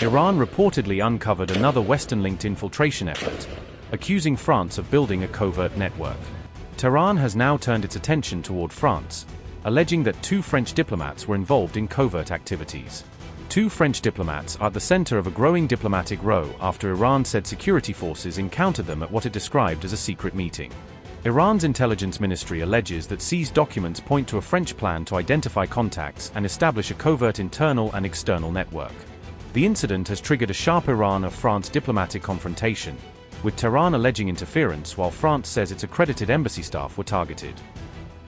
Iran reportedly uncovered another Western-linked infiltration effort, accusing France of building a covert network. Tehran has now turned its attention toward France, alleging that 2 French diplomats were involved in covert activities. 2 French diplomats are at the center of a growing diplomatic row after Iran said security forces encountered them at what it described as a secret meeting. Iran's intelligence ministry alleges that seized documents point to a French plan to identify contacts and establish a covert internal and external network. The incident has triggered a sharp Iran-France diplomatic confrontation, with Tehran alleging interference while France says its accredited embassy staff were targeted.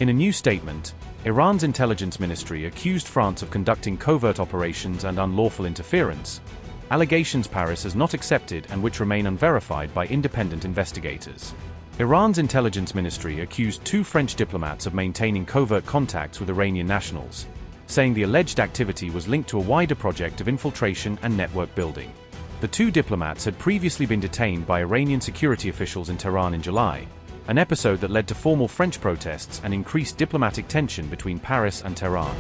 In a new statement, Iran's intelligence ministry accused France of conducting covert operations and unlawful interference, allegations Paris has not accepted and which remain unverified by independent investigators. Iran's intelligence ministry accused 2 French diplomats of maintaining covert contacts with Iranian nationals, saying the alleged activity was linked to a wider project of infiltration and network building. The 2 diplomats had previously been detained by Iranian security officials in Tehran in July, an episode that led to formal French protests and increased diplomatic tension between Paris and Tehran.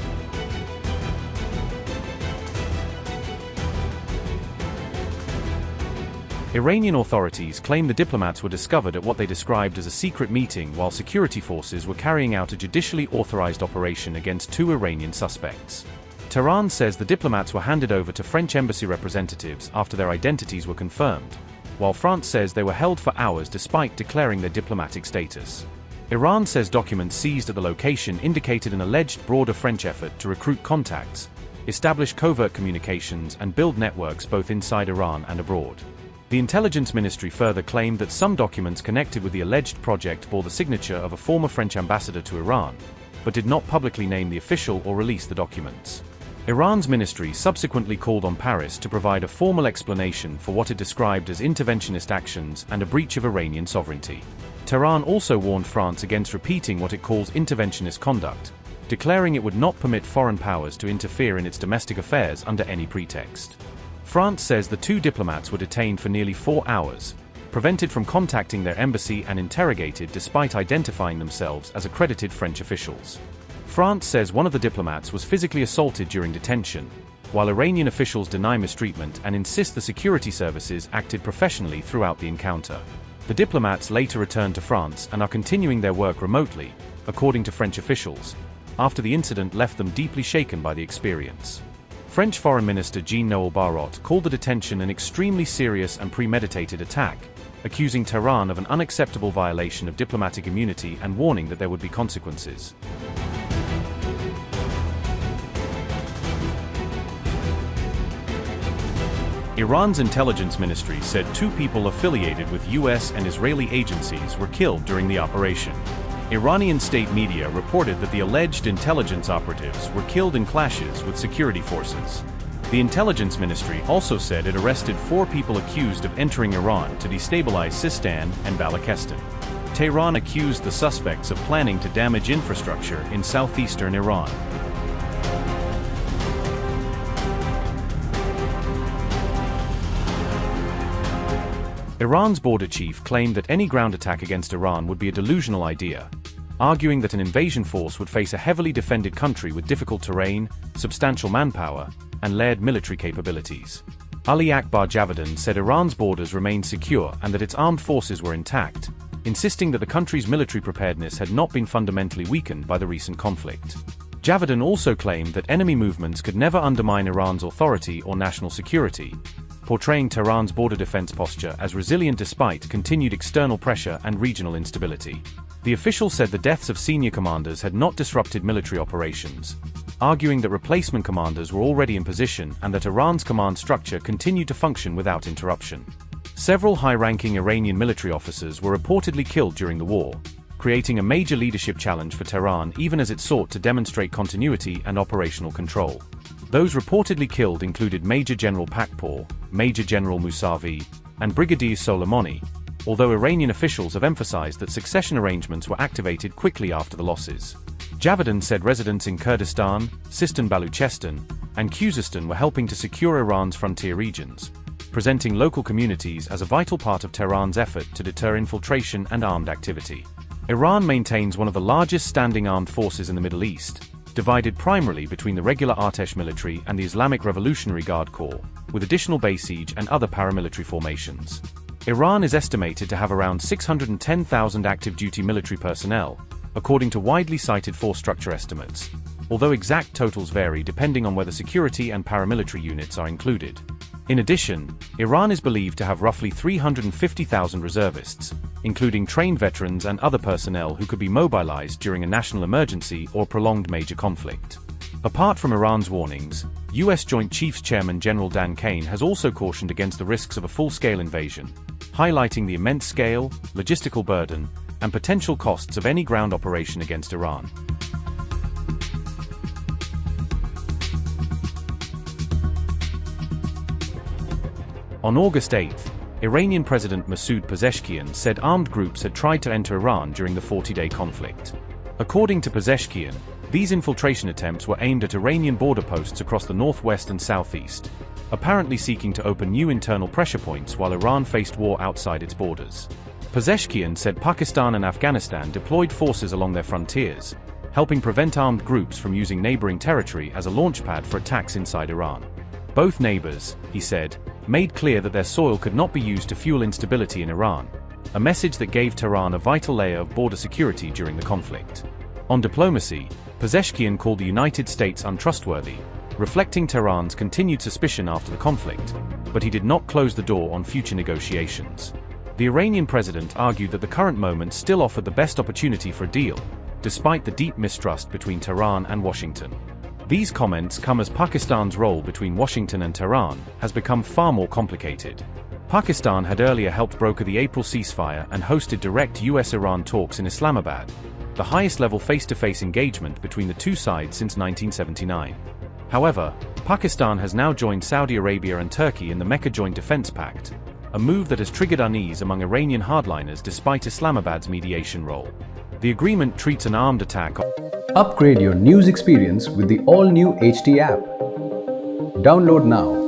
Iranian authorities claim the diplomats were discovered at what they described as a secret meeting while security forces were carrying out a judicially authorized operation against 2 Iranian suspects. Tehran says the diplomats were handed over to French embassy representatives after their identities were confirmed, while France says they were held for hours despite declaring their diplomatic status. Iran says documents seized at the location indicated an alleged broader French effort to recruit contacts, establish covert communications and build networks both inside Iran and abroad. The intelligence ministry further claimed that some documents connected with the alleged project bore the signature of a former French ambassador to Iran, but did not publicly name the official or release the documents. Iran's ministry subsequently called on Paris to provide a formal explanation for what it described as interventionist actions and a breach of Iranian sovereignty. Tehran also warned France against repeating what it calls interventionist conduct, declaring it would not permit foreign powers to interfere in its domestic affairs under any pretext. France says the 2 diplomats were detained for nearly 4 hours, prevented from contacting their embassy and interrogated despite identifying themselves as accredited French officials. France says one of the diplomats was physically assaulted during detention, while Iranian officials deny mistreatment and insist the security services acted professionally throughout the encounter. The diplomats later returned to France and are continuing their work remotely, according to French officials, after the incident left them deeply shaken by the experience. French Foreign Minister Jean-Noël Barrot called the detention an extremely serious and premeditated attack, accusing Tehran of an unacceptable violation of diplomatic immunity and warning that there would be consequences. Iran's intelligence ministry said 2 people affiliated with US and Israeli agencies were killed during the operation. Iranian state media reported that the alleged intelligence operatives were killed in clashes with security forces. The intelligence ministry also said it arrested 4 people accused of entering Iran to destabilize Sistan and Balochistan. Tehran accused the suspects of planning to damage infrastructure in southeastern Iran. Iran's border chief claimed that any ground attack against Iran would be a delusional idea, arguing that an invasion force would face a heavily defended country with difficult terrain, substantial manpower, and layered military capabilities. Ali Akbar Javedan said Iran's borders remained secure and that its armed forces were intact, insisting that the country's military preparedness had not been fundamentally weakened by the recent conflict. Javedan also claimed that enemy movements could never undermine Iran's authority or national security, portraying Tehran's border defense posture as resilient despite continued external pressure and regional instability. The official said the deaths of senior commanders had not disrupted military operations, arguing that replacement commanders were already in position and that Iran's command structure continued to function without interruption. Several high-ranking Iranian military officers were reportedly killed during the war, creating a major leadership challenge for Tehran even as it sought to demonstrate continuity and operational control. Those reportedly killed included Major General Pakpour, Major General Mousavi, and Brigadier Soleimani, although Iranian officials have emphasized that succession arrangements were activated quickly after the losses. Javedan said residents in Kurdistan, Sistan Baluchistan, and Khuzestan were helping to secure Iran's frontier regions, presenting local communities as a vital part of Tehran's effort to deter infiltration and armed activity. Iran maintains one of the largest standing armed forces in the Middle East, divided primarily between the regular Artesh military and the Islamic Revolutionary Guard Corps, with additional Basij and other paramilitary formations. Iran is estimated to have around 610,000 active duty military personnel, according to widely cited force structure estimates, although exact totals vary depending on whether security and paramilitary units are included. In addition, Iran is believed to have roughly 350,000 reservists, including trained veterans and other personnel who could be mobilized during a national emergency or prolonged major conflict. Apart from Iran's warnings, U.S. Joint Chiefs Chairman General Dan Kane has also cautioned against the risks of a full-scale invasion, highlighting the immense scale, logistical burden, and potential costs of any ground operation against Iran. On August 8, Iranian President Masoud Pezeshkian said armed groups had tried to enter Iran during the 40-day conflict. According to Pezeshkian, these infiltration attempts were aimed at Iranian border posts across the northwest and southeast, apparently seeking to open new internal pressure points while Iran faced war outside its borders. Pezeshkian said Pakistan and Afghanistan deployed forces along their frontiers, helping prevent armed groups from using neighboring territory as a launchpad for attacks inside Iran. Both neighbors, he said, made clear that their soil could not be used to fuel instability in Iran, a message that gave Tehran a vital layer of border security during the conflict. On diplomacy, Pezeshkian called the United States untrustworthy, reflecting Tehran's continued suspicion after the conflict, but he did not close the door on future negotiations. The Iranian president argued that the current moment still offered the best opportunity for a deal, despite the deep mistrust between Tehran and Washington. These comments come as Pakistan's role between Washington and Tehran has become far more complicated. Pakistan had earlier helped broker the April ceasefire and hosted direct US-Iran talks in Islamabad, the highest-level face-to-face engagement between the two sides since 1979. However, Pakistan has now joined Saudi Arabia and Turkey in the Mecca Joint Defense Pact, a move that has triggered unease among Iranian hardliners despite Islamabad's mediation role. The agreement treats an armed attack. Upgrade your news experience with the all-new HT app. Download now.